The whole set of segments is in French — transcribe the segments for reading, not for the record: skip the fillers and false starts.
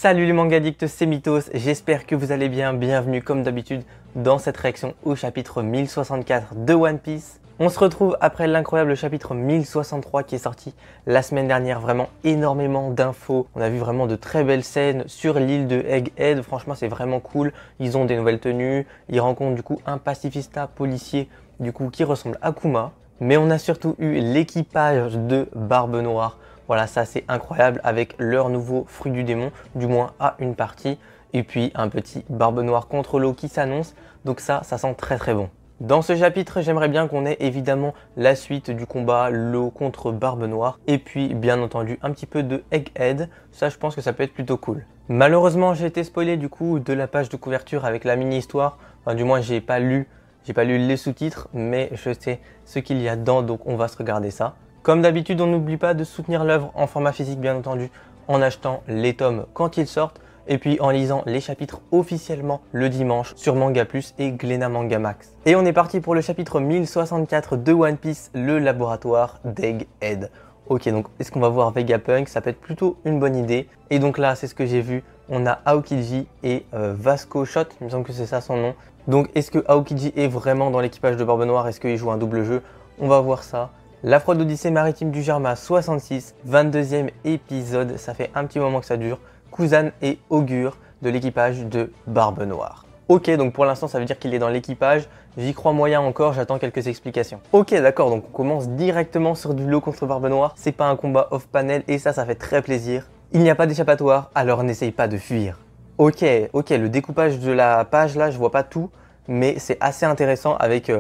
Salut les manga addicts, c'est Mythos, j'espère que vous allez bien, bienvenue comme d'habitude dans cette réaction au chapitre 1064 de One Piece. On se retrouve après l'incroyable chapitre 1063 qui est sorti la semaine dernière, vraiment énormément d'infos, on a vu vraiment de très belles scènes sur l'île de Egghead, franchement c'est vraiment cool, ils ont des nouvelles tenues, ils rencontrent du coup un pacifista policier du coup qui ressemble à Kuma, mais on a surtout eu l'équipage de Barbe Noire. Voilà, ça c'est incroyable avec leur nouveau fruit du démon, du moins à une partie. Et puis un petit Barbe Noire contre l'eau qui s'annonce. Donc ça sent très très bon. Dans ce chapitre, j'aimerais bien qu'on ait évidemment la suite du combat l'eau contre Barbe Noire. Et puis bien entendu un petit peu de Egghead. Ça je pense que ça peut être plutôt cool. Malheureusement j'ai été spoilé du coup de la page de couverture avec la mini-histoire. Enfin du moins j'ai pas lu les sous-titres, mais je sais ce qu'il y a dedans, donc on va se regarder ça. Comme d'habitude, on n'oublie pas de soutenir l'œuvre en format physique bien entendu, en achetant les tomes quand ils sortent, et puis en lisant les chapitres officiellement le dimanche sur Manga Plus et Glénat Manga Max. Et on est parti pour le chapitre 1064 de One Piece, le laboratoire d'Egghead. Ok, donc est-ce qu'on va voir Vegapunk? Ça peut être plutôt une bonne idée. Et donc là, c'est ce que j'ai vu, on a Aokiji et Vasco Shot, il me semble que c'est ça son nom. Donc est-ce que Aokiji est vraiment dans l'équipage de Barbe Noire? Est-ce qu'il joue un double jeu? On va voir ça. La fraude d'Odyssée maritime du Germa 66, 22e épisode, ça fait un petit moment que ça dure. Kuzan et Augure de l'équipage de Barbe Noire. Ok, donc pour l'instant ça veut dire qu'il est dans l'équipage, j'y crois moyen encore, j'attends quelques explications. Ok d'accord, donc on commence directement sur du lot contre Barbe Noire, c'est pas un combat off-panel et ça fait très plaisir. Il n'y a pas d'échappatoire, alors n'essaye pas de fuir. Ok, le découpage de la page là, je vois pas tout, mais c'est assez intéressant avec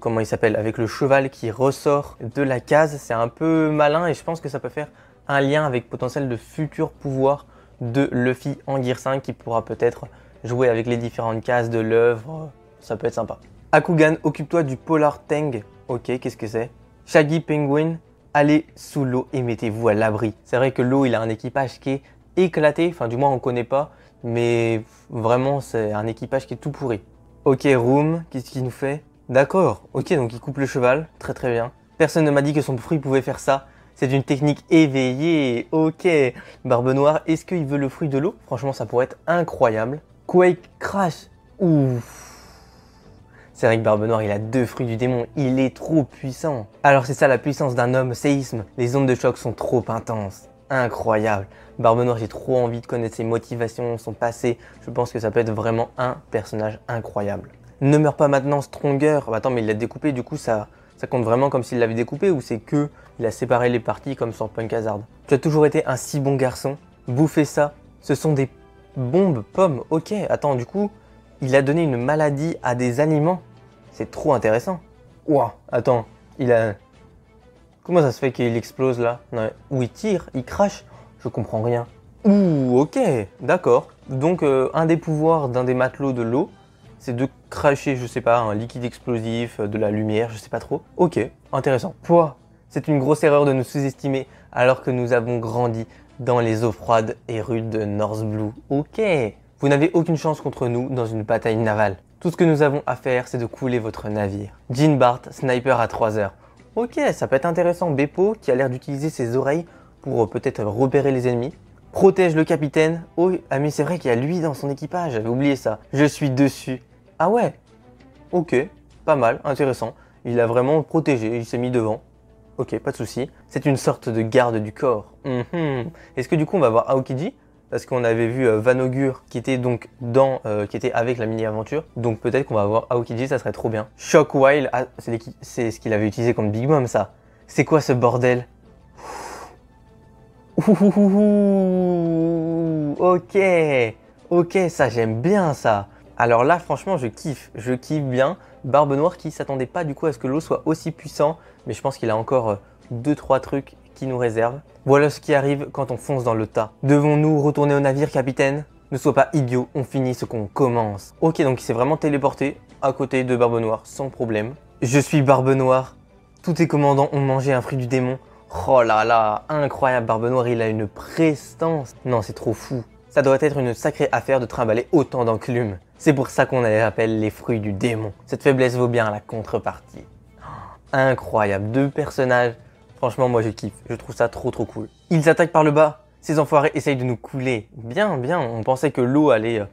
comment il s'appelle, avec le cheval qui ressort de la case, c'est un peu malin et je pense que ça peut faire un lien avec potentiel de futurs pouvoirs de Luffy en Gear 5 qui pourra peut-être jouer avec les différentes cases de l'œuvre, ça peut être sympa. Akugan, occupe-toi du Polar Tang. Ok, qu'est-ce que c'est? Shaggy Penguin, allez sous l'eau et mettez-vous à l'abri. C'est vrai que l'eau, il a un équipage qui est éclaté, enfin du moins on connaît pas, mais vraiment c'est un équipage qui est tout pourri. Ok, Room, qu'est-ce qu'il nous fait? D'accord, ok, donc il coupe le cheval, très très bien. Personne ne m'a dit que son fruit pouvait faire ça. C'est une technique éveillée, ok. Barbe Noire, est-ce qu'il veut le fruit de l'eau? Franchement, ça pourrait être incroyable. Quake Crash, ouf. C'est vrai que Barbe Noire, il a deux fruits du démon, il est trop puissant. Alors c'est ça la puissance d'un homme, séisme. Les ondes de choc sont trop intenses, incroyable. Barbe Noire, j'ai trop envie de connaître ses motivations, son passé. Je pense que ça peut être vraiment un personnage incroyable. Ne meurs pas maintenant, Stronger. Bah attends, mais il l'a découpé, du coup ça compte vraiment comme s'il l'avait découpé ou c'est que il a séparé les parties comme sur Punk Hazard? Tu as toujours été un si bon garçon. Bouffer ça, ce sont des bombes pommes. Ok, attends, du coup, il a donné une maladie à des aliments. C'est trop intéressant. Ouah, attends, il a... Comment ça se fait qu'il explose là? Non, ou il tire, il crache? Je comprends rien. Ouh, ok, d'accord. Donc un des pouvoirs d'un des matelots de l'eau, c'est de cracher, je sais pas, un liquide explosif, de la lumière, je sais pas trop. Ok, intéressant. Pouah, c'est une grosse erreur de nous sous-estimer alors que nous avons grandi dans les eaux froides et rudes de North Blue. Ok, vous n'avez aucune chance contre nous dans une bataille navale. Tout ce que nous avons à faire, c'est de couler votre navire. Jean Bart, sniper à 3 heures. Ok, ça peut être intéressant. Beppo, qui a l'air d'utiliser ses oreilles pour peut-être repérer les ennemis. Protège le capitaine. Oh, ah mais c'est vrai qu'il y a lui dans son équipage, j'avais oublié ça. Je suis dessus. Ah ouais, ok, pas mal, intéressant. Il a vraiment protégé, il s'est mis devant. Ok, pas de souci. C'est une sorte de garde du corps. Est-ce que du coup on va voir Aokiji? Parce qu'on avait vu Van Augure qui était donc qui était avec la mini-aventure. Donc peut-être qu'on va voir Aokiji, ça serait trop bien. Shockwile, ah, c'est ce qu'il avait utilisé comme Big Mom ça. C'est quoi ce bordel? Ok, ça j'aime bien ça. Alors là, franchement, je kiffe bien. Barbe Noire qui s'attendait pas du coup à ce que l'eau soit aussi puissant, mais je pense qu'il a encore 2-3 trucs qui nous réservent. Voilà ce qui arrive quand on fonce dans le tas. Devons-nous retourner au navire, capitaine? Ne sois pas idiot, on finit ce qu'on commence. Ok, donc il s'est vraiment téléporté à côté de Barbe Noire, sans problème. Je suis Barbe Noire. Tous tes commandants ont mangé un fruit du démon. Oh là là, incroyable, Barbe Noire, il a une prestance. Non, c'est trop fou. Ça doit être une sacrée affaire de trimballer autant d'enclumes. C'est pour ça qu'on les appelle les fruits du démon. Cette faiblesse vaut bien la contrepartie. Incroyable, deux personnages. Franchement, moi je kiffe. Je trouve ça trop cool. Ils attaquent par le bas. Ces enfoirés essayent de nous couler. Bien, bien, on pensait que l'eau allait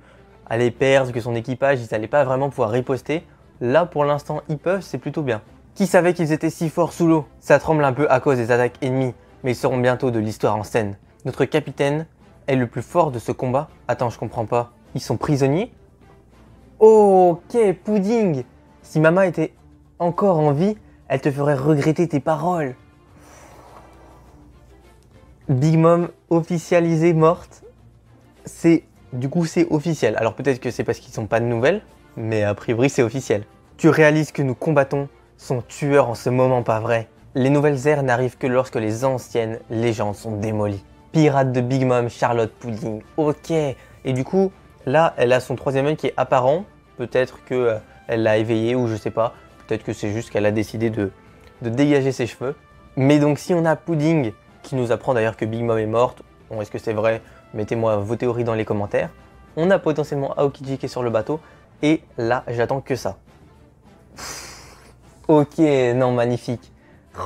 perdre, que son équipage, ils n'allaient pas vraiment pouvoir riposter. Là, pour l'instant, ils peuvent, c'est plutôt bien. Qui savait qu'ils étaient si forts sous l'eau? Ça tremble un peu à cause des attaques ennemies, mais ils seront bientôt de l'histoire en scène. Notre capitaine est le plus fort de ce combat. Attends, je comprends pas. Ils sont prisonniers? Ok, Pudding! Si Mama était encore en vie, elle te ferait regretter tes paroles. Big Mom officialisée morte. Du coup, c'est officiel. Alors peut-être que c'est parce qu'ils n'ont pas de nouvelles, mais a priori, c'est officiel. Tu réalises que nous combattons son tueur en ce moment, pas vrai? Les nouvelles ères n'arrivent que lorsque les anciennes légendes sont démolies. Pirate de Big Mom, Charlotte Pudding. Ok. Et du coup, là, elle a son troisième œil qui est apparent. Peut-être qu'elle l'a éveillé ou je sais pas. Peut-être que c'est juste qu'elle a décidé de dégager ses cheveux. Mais donc si on a Pudding, qui nous apprend d'ailleurs que Big Mom est morte, bon, est-ce que c'est vrai? Mettez-moi vos théories dans les commentaires. On a potentiellement Aokiji qui est sur le bateau. Et là, j'attends que ça. Ok, non, magnifique.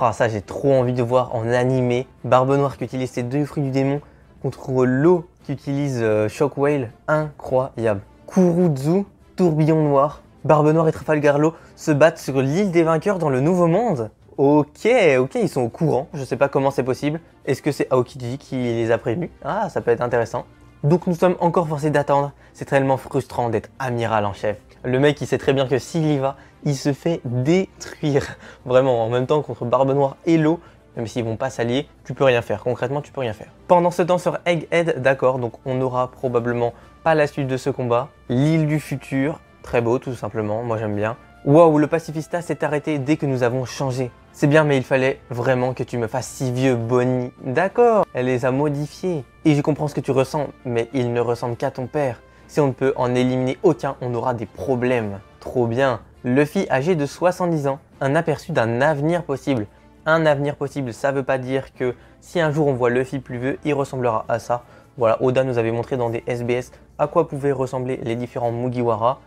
Oh, ça, j'ai trop envie de voir en animé. Barbe Noire qui utilise ses 2 fruits du démon contre l'eau qui utilise Shockwave. Incroyable. Kuruzu, tourbillon noir. Barbe Noire et Trafalgar Law se battent sur l'île des vainqueurs dans le Nouveau Monde. Ok, ils sont au courant. Je sais pas comment c'est possible. Est-ce que c'est Aokiji qui les a prévenus? Ah, ça peut être intéressant. Donc nous sommes encore forcés d'attendre. C'est tellement frustrant d'être amiral en chef. Le mec, il sait très bien que s'il y va, il se fait détruire. Vraiment, en même temps contre Barbe Noire et l'eau, même s'ils vont pas s'allier, tu peux rien faire. Concrètement, tu peux rien faire. Pendant ce temps sur Egghead, d'accord, donc on n'aura probablement pas la suite de ce combat. L'île du futur, très beau tout simplement, moi j'aime bien. Waouh, le pacifista s'est arrêté dès que nous avons changé. C'est bien, mais il fallait vraiment que tu me fasses si vieux, Bonnie. D'accord, elle les a modifiés. Et je comprends ce que tu ressens, mais il ne ressemble qu'à ton père. Si on ne peut en éliminer aucun, on aura des problèmes. Trop bien. Luffy âgé de 70 ans, un aperçu d'un avenir possible. Un avenir possible, ça veut pas dire que si un jour on voit Luffy plus vieux, il ressemblera à ça. Voilà, Oda nous avait montré dans des SBS à quoi pouvaient ressembler les différents Mugiwara.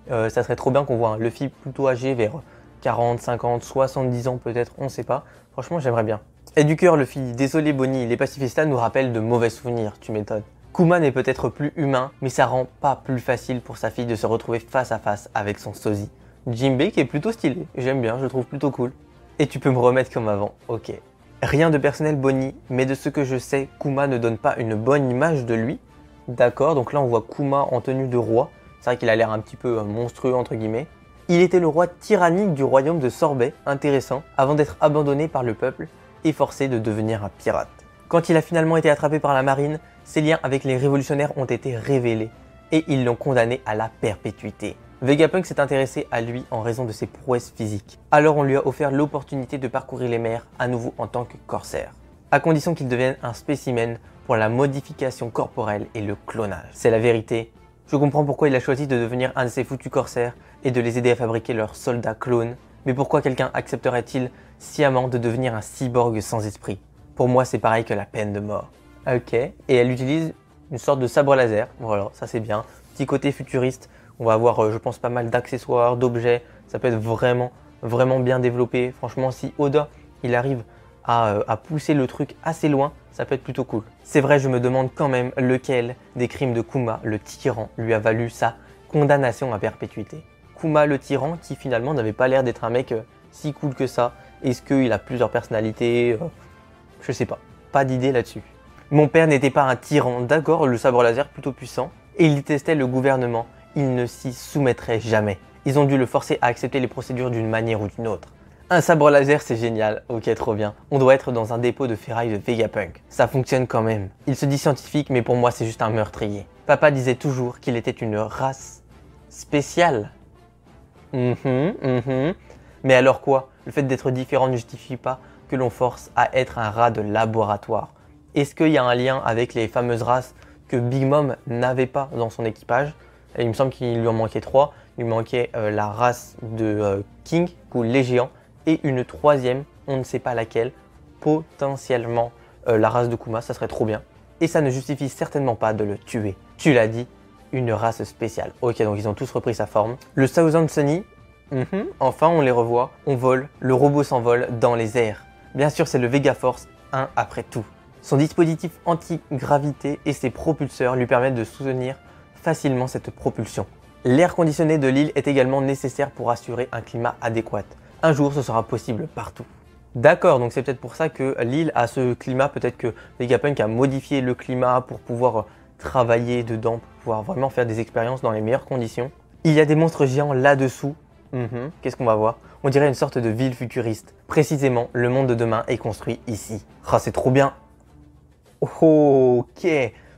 Ça serait trop bien qu'on voit un Luffy plutôt âgé vers 40, 50, 70 ans peut-être, on sait pas. Franchement, j'aimerais bien. Et du cœur, Luffy, désolé Bonnie, les pacifistas nous rappellent de mauvais souvenirs, tu m'étonnes. Kuma n'est peut-être plus humain, mais ça rend pas plus facile pour sa fille de se retrouver face à face avec son sosie. Jinbei qui est plutôt stylé, j'aime bien, je le trouve plutôt cool. Et tu peux me remettre comme avant, ok. Rien de personnel Bonnie, mais de ce que je sais, Kuma ne donne pas une bonne image de lui. D'accord, donc là on voit Kuma en tenue de roi. C'est vrai qu'il a l'air un petit peu monstrueux entre guillemets. Il était le roi tyrannique du royaume de Sorbet, intéressant, avant d'être abandonné par le peuple et forcé de devenir un pirate. Quand il a finalement été attrapé par la marine, ses liens avec les révolutionnaires ont été révélés et ils l'ont condamné à la perpétuité. Vegapunk s'est intéressé à lui en raison de ses prouesses physiques. Alors on lui a offert l'opportunité de parcourir les mers à nouveau en tant que corsaire, à condition qu'il devienne un spécimen pour la modification corporelle et le clonage. C'est la vérité. Je comprends pourquoi il a choisi de devenir un de ces foutus corsaires et de les aider à fabriquer leurs soldats clones, mais pourquoi quelqu'un accepterait-il sciemment de devenir un cyborg sans esprit? Pour moi, c'est pareil que la peine de mort. Ok, et elle utilise une sorte de sabre laser, voilà, ça c'est bien. Petit côté futuriste, on va avoir, je pense, pas mal d'accessoires, d'objets, ça peut être vraiment bien développé. Franchement, si Oda, il arrive à pousser le truc assez loin, ça peut être plutôt cool. C'est vrai, je me demande quand même lequel des crimes de Kuma, le tyran, lui a valu sa condamnation à perpétuité. Kuma le tyran qui finalement n'avait pas l'air d'être un mec si cool que ça. Est-ce qu'il a plusieurs personnalités? Je sais pas d'idée là-dessus. Mon père n'était pas un tyran, d'accord, le sabre laser plutôt puissant, et il détestait le gouvernement, il ne s'y soumettrait jamais. Ils ont dû le forcer à accepter les procédures d'une manière ou d'une autre. Un sabre laser, c'est génial, ok, trop bien. On doit être dans un dépôt de ferraille de Vegapunk. Ça fonctionne quand même. Il se dit scientifique, mais pour moi, c'est juste un meurtrier. Papa disait toujours qu'il était une race spéciale. Mais alors quoi? Le fait d'être différent ne justifie pas que l'on force à être un rat de laboratoire. Est-ce qu'il y a un lien avec les fameuses races que Big Mom n'avait pas dans son équipage? Et il me semble qu'il lui en manquait 3. Il manquait la race de King, ou les géants, et une troisième, on ne sait pas laquelle, potentiellement la race de Kuma, ça serait trop bien. Et ça ne justifie certainement pas de le tuer. Tu l'as dit, une race spéciale. Ok, donc ils ont tous repris sa forme. Le Thousand Sunny, enfin on les revoit, on vole, le robot s'envole dans les airs. Bien sûr, c'est le Vega Force, un après tout. Son dispositif anti-gravité et ses propulseurs lui permettent de soutenir facilement cette propulsion. L'air conditionné de l'île est également nécessaire pour assurer un climat adéquat. Un jour, ce sera possible partout. D'accord, donc c'est peut-être pour ça que l'île a ce climat, peut-être que Vegapunk a modifié le climat pour pouvoir travailler dedans, pour pouvoir vraiment faire des expériences dans les meilleures conditions. Il y a des monstres géants là-dessous. Qu'est-ce qu'on va voir? On dirait une sorte de ville futuriste. Précisément, le monde de demain est construit ici. Ah, c'est trop bien. Ok,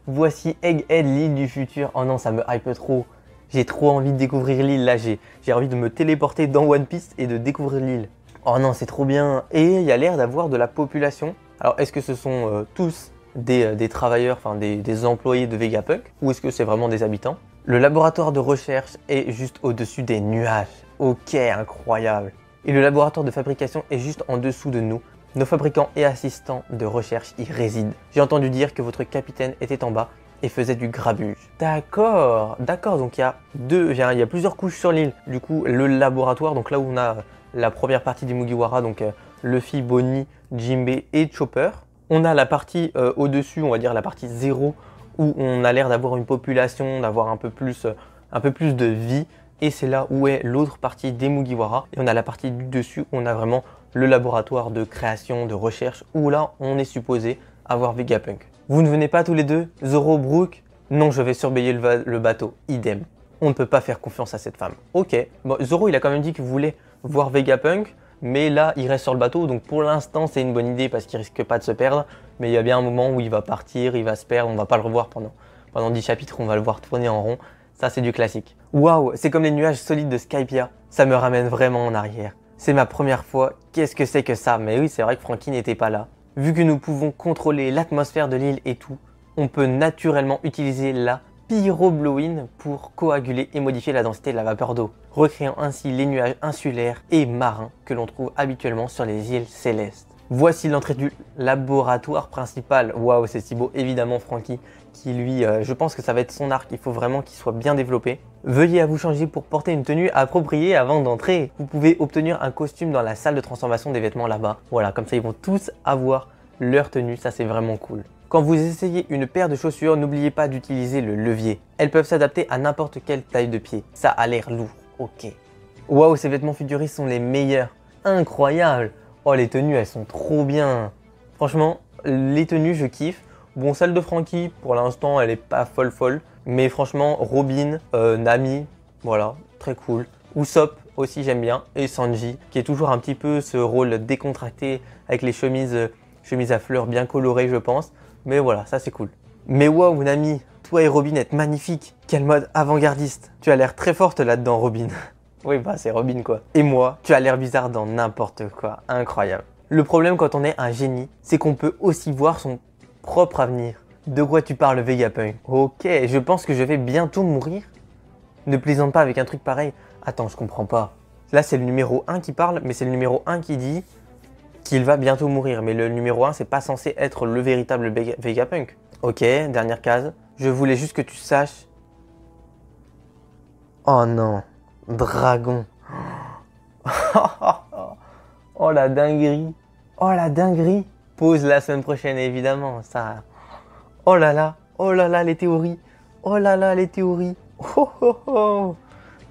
voici Egghead, l'île du futur. Oh non, ça me hype trop. J'ai trop envie de découvrir l'île là, j'ai envie de me téléporter dans One Piece et de découvrir l'île. Oh non, c'est trop bien. Et il y a l'air d'avoir de la population. Alors, est-ce que ce sont tous des travailleurs, enfin des employés de Vegapunk, ou est-ce que c'est vraiment des habitants? Le laboratoire de recherche est juste au-dessus des nuages. Ok, incroyable. Et le laboratoire de fabrication est juste en dessous de nous. Nos fabricants et assistants de recherche y résident. J'ai entendu dire que votre capitaine était en bas et faisait du grabuge. D'accord, donc il y a plusieurs couches sur l'île. Du coup, le laboratoire, donc là où on a la première partie des Mugiwara, donc Luffy, Bonnie, Jinbei et Chopper. On a la partie au-dessus, on va dire la partie 0, où on a l'air d'avoir une population, d'avoir un peu plus de vie. Et c'est là où est l'autre partie des Mugiwara. Et on a la partie du dessus où on a vraiment le laboratoire de création, de recherche, où là on est supposé avoir Vegapunk. Vous ne venez pas tous les deux, Zoro, Brook? Non, je vais surveiller le bateau, idem. On ne peut pas faire confiance à cette femme. Ok, bon, Zoro il a quand même dit qu'il voulait voir Vegapunk, mais là il reste sur le bateau, donc pour l'instant c'est une bonne idée parce qu'il risque pas de se perdre, mais il y a bien un moment où il va partir, il va se perdre, on va pas le revoir pendant 10 chapitres, on va le voir tourner en rond, ça c'est du classique. Waouh, c'est comme les nuages solides de Skypiea, ça me ramène vraiment en arrière. C'est ma première fois, qu'est-ce que c'est que ça? Mais oui, c'est vrai que Franky n'était pas là. Vu que nous pouvons contrôler l'atmosphère de l'île et tout, on peut naturellement utiliser la pyroblowine pour coaguler et modifier la densité de la vapeur d'eau, recréant ainsi les nuages insulaires et marins que l'on trouve habituellement sur les îles célestes. Voici l'entrée du laboratoire principal. Waouh, c'est si beau, évidemment Franky, qui lui, je pense que ça va être son arc, il faut vraiment qu'il soit bien développé. Veuillez à vous changer pour porter une tenue appropriée avant d'entrer. Vous pouvez obtenir un costume dans la salle de transformation des vêtements là-bas. Voilà, comme ça ils vont tous avoir leur tenue, ça c'est vraiment cool. Quand vous essayez une paire de chaussures, n'oubliez pas d'utiliser le levier. Elles peuvent s'adapter à n'importe quelle taille de pied. Ça a l'air lourd, ok. Waouh, ces vêtements futuristes sont les meilleurs. Incroyable. Oh, les tenues, elles sont trop bien. Franchement, les tenues, je kiffe. Bon, celle de Franky, pour l'instant, elle est pas folle. Mais franchement, Robin, Nami, voilà, très cool. Usopp aussi, j'aime bien. Et Sanji, qui est toujours un petit peu ce rôle décontracté avec les chemises à fleurs bien colorées, je pense. Mais voilà, ça c'est cool. Mais waouh, Nami, toi et Robin êtes magnifiques. Quel mode avant-gardiste. Tu as l'air très forte là-dedans, Robin. Oui, bah c'est Robin quoi. Et moi, tu as l'air bizarre dans n'importe quoi. Incroyable. Le problème quand on est un génie, c'est qu'on peut aussi voir son propre avenir. De quoi tu parles, Vegapunk? Ok, je pense que je vais bientôt mourir. Ne plaisante pas avec un truc pareil. Attends, je comprends pas. Là, c'est le numéro 1 qui parle, mais c'est le numéro 1 qui dit qu'il va bientôt mourir. Mais le numéro 1, c'est pas censé être le véritable Vegapunk. Ok, dernière case. Je voulais juste que tu saches... Oh non, dragon. Oh la dinguerie. Oh la dinguerie. Pause la semaine prochaine, évidemment. Ça... Oh là là, les théories. Oh là là, les théories. Oh oh oh.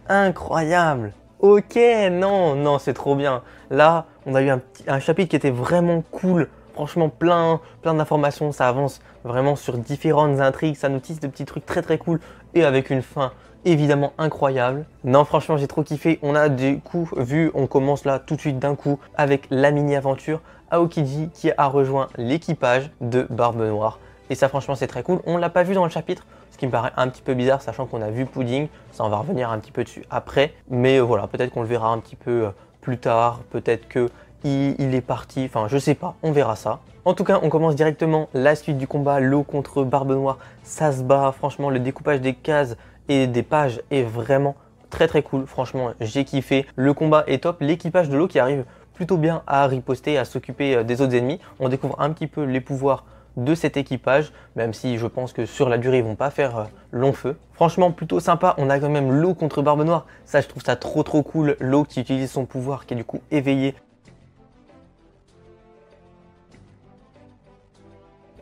Incroyable. Ok, non, c'est trop bien. Là, on a eu un chapitre qui était vraiment cool. Franchement, plein d'informations. Ça avance vraiment sur différentes intrigues. Ça nous tisse de petits trucs très cool. Et avec une fin évidemment incroyable. Non, franchement, j'ai trop kiffé. On a du coup vu, on commence là tout de suite d'un coup avec la mini-aventure. Aokiji qui a rejoint l'équipage de Barbe Noire. Et ça, franchement, c'est très cool. On l'a pas vu dans le chapitre, ce qui me paraît un petit peu bizarre, sachant qu'on a vu Pudding. Ça, on va revenir un petit peu dessus après. Mais voilà, peut-être qu'on le verra un petit peu plus tard. Peut-être que il est parti. Enfin, je sais pas. On verra ça. En tout cas, on commence directement la suite du combat. L'eau contre Barbe Noire, ça se bat. Franchement, le découpage des cases et des pages est vraiment très cool. Franchement, j'ai kiffé. Le combat est top. L'équipage de l'eau qui arrive plutôt bien à riposter, à s'occuper des autres ennemis. On découvre un petit peu les pouvoirs de cet équipage, même si je pense que sur la durée ils vont pas faire long feu. Franchement plutôt sympa, on a quand même l'eau contre Barbe Noire, ça je trouve ça trop cool, l'eau qui utilise son pouvoir qui est du coup éveillé.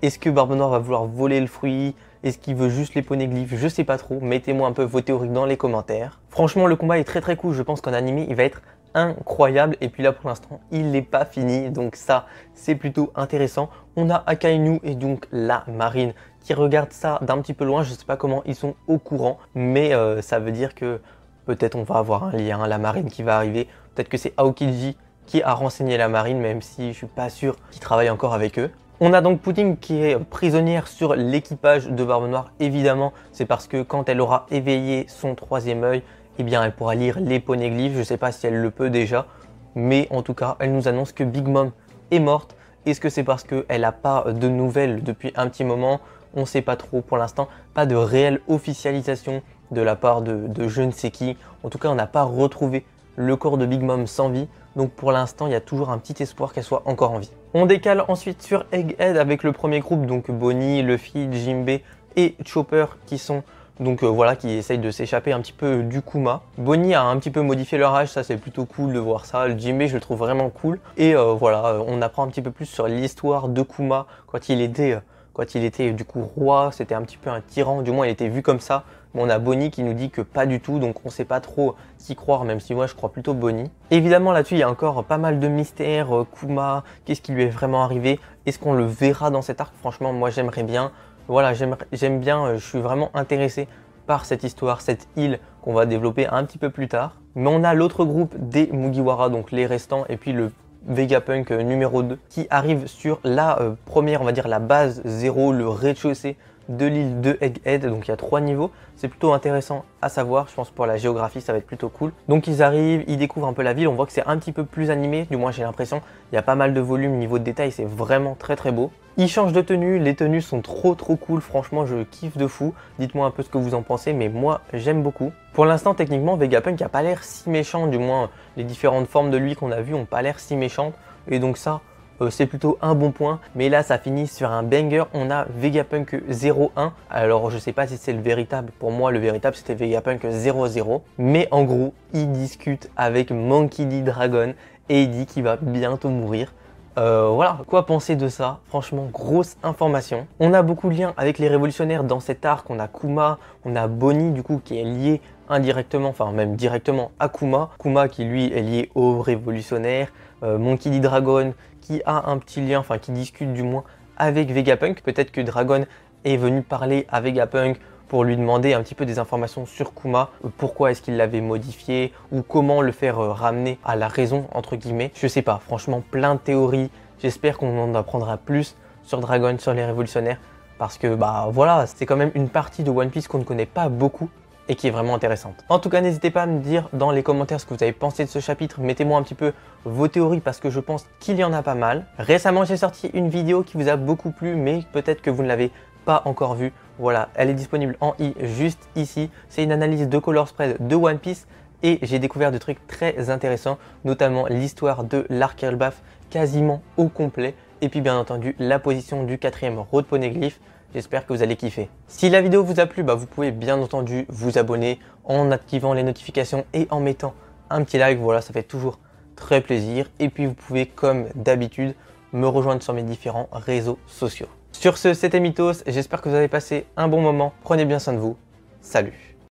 Est-ce que Barbe Noire va vouloir voler le fruit? Est-ce qu'il veut juste les poneglyphes? Je sais pas trop, mettez-moi un peu vos théories dans les commentaires. Franchement, le combat est très cool, je pense qu'en animé, il va être incroyable. Et puis là, pour l'instant, il n'est pas fini, donc ça, c'est plutôt intéressant. On a Akainu et donc la marine qui regarde ça d'un petit peu loin. Je sais pas comment ils sont au courant, mais ça veut dire que peut-être on va avoir un lien, la marine qui va arriver. Peut-être que c'est Aokiji qui a renseigné la marine, même si je suis pas sûr qu'il travaille encore avec eux. On a donc Pudding qui est prisonnière sur l'équipage de Barbe Noire. Évidemment, c'est parce que quand elle aura éveillé son troisième œil, eh bien, elle pourra lire les poneglyphes. Je ne sais pas si elle le peut déjà, mais en tout cas, elle nous annonce que Big Mom est morte. Est-ce que c'est parce qu'elle n'a pas de nouvelles depuis un petit moment? On ne sait pas trop pour l'instant. Pas de réelle officialisation de la part de je ne sais qui. En tout cas, on n'a pas retrouvé le corps de Big Mom sans vie. Donc pour l'instant, il y a toujours un petit espoir qu'elle soit encore en vie. On décale ensuite sur Egghead avec le premier groupe, donc Bonnie, Luffy, Jinbei et Chopper qui sont voilà, qui essayent de s'échapper un petit peu du Kuma. Bonnie a un petit peu modifié leur âge, ça c'est plutôt cool de voir ça. Le Jinbei, je le trouve vraiment cool. Et voilà, on apprend un petit peu plus sur l'histoire de Kuma quand il était du coup roi. C'était un petit peu un tyran, du moins il était vu comme ça. Mais on a Bonnie qui nous dit que pas du tout, donc on sait pas trop s'y croire, même si moi je crois plutôt Bonnie. Évidemment là-dessus il y a encore pas mal de mystères. Kuma, qu'est-ce qui lui est vraiment arrivé? Est-ce qu'on le verra dans cet arc? Franchement moi j'aimerais bien. Voilà, j'aime bien, je suis vraiment intéressé par cette histoire, cette île qu'on va développer un petit peu plus tard. Mais on a l'autre groupe des Mugiwara, donc les restants, et puis le Vegapunk numéro 2 qui arrive sur la première, on va dire la base 0, le rez-de-chaussée de l'île de Egghead. Donc il y a 3 niveaux, c'est plutôt intéressant à savoir, je pense pour la géographie ça va être plutôt cool. Donc ils arrivent, ils découvrent un peu la ville, on voit que c'est un petit peu plus animé, du moins j'ai l'impression. Il y a pas mal de volume, niveau de détail, c'est vraiment très beau. Ils changent de tenue, les tenues sont trop cool, franchement je kiffe de fou. Dites-moi un peu ce que vous en pensez, mais moi j'aime beaucoup. Pour l'instant techniquement Vegapunk n'a pas l'air si méchant, du moins les différentes formes de lui qu'on a vues n'ont pas l'air si méchantes. Et donc ça, c'est plutôt un bon point. Mais là ça finit sur un banger, on a Vegapunk 01. Alors je sais pas si c'est le véritable, pour moi le véritable c'était Vegapunk 00. Mais en gros il discute avec Monkey D. Dragon et il dit qu'il va bientôt mourir. Voilà, quoi penser de ça? Franchement, grosse information. On a beaucoup de liens avec les révolutionnaires dans cet arc. On a Kuma, on a Bonnie du coup qui est lié indirectement, enfin même directement à Kuma. Kuma qui lui est lié aux révolutionnaires. Monkey D. Dragon qui a un petit lien, enfin qui discute du moins avec Vegapunk. Peut-être que Dragon est venu parler à Vegapunk pour lui demander un petit peu des informations sur Kuma, pourquoi est-ce qu'il l'avait modifié ou comment le faire ramener à la raison entre guillemets. Je sais pas, franchement plein de théories. J'espère qu'on en apprendra plus sur Dragon, sur les révolutionnaires parce que bah voilà, c'est quand même une partie de One Piece qu'on ne connaît pas beaucoup et qui est vraiment intéressante. En tout cas, n'hésitez pas à me dire dans les commentaires ce que vous avez pensé de ce chapitre. Mettez-moi un petit peu vos théories parce que je pense qu'il y en a pas mal. Récemment, j'ai sorti une vidéo qui vous a beaucoup plu, mais peut-être que vous ne l'avez pas encore vue. Voilà, elle est disponible en i juste ici. C'est une analyse de color spread de One Piece et j'ai découvert des trucs très intéressants, notamment l'histoire de l'arc Elbaf quasiment au complet et puis bien entendu la position du 4e Road Poneglyph. J'espère que vous allez kiffer. Si la vidéo vous a plu, vous pouvez bien entendu vous abonner en activant les notifications et en mettant un petit like. Voilà, ça fait toujours très plaisir. Et puis vous pouvez, comme d'habitude, me rejoindre sur mes différents réseaux sociaux. Sur ce, c'était Mythos. J'espère que vous avez passé un bon moment. Prenez bien soin de vous. Salut!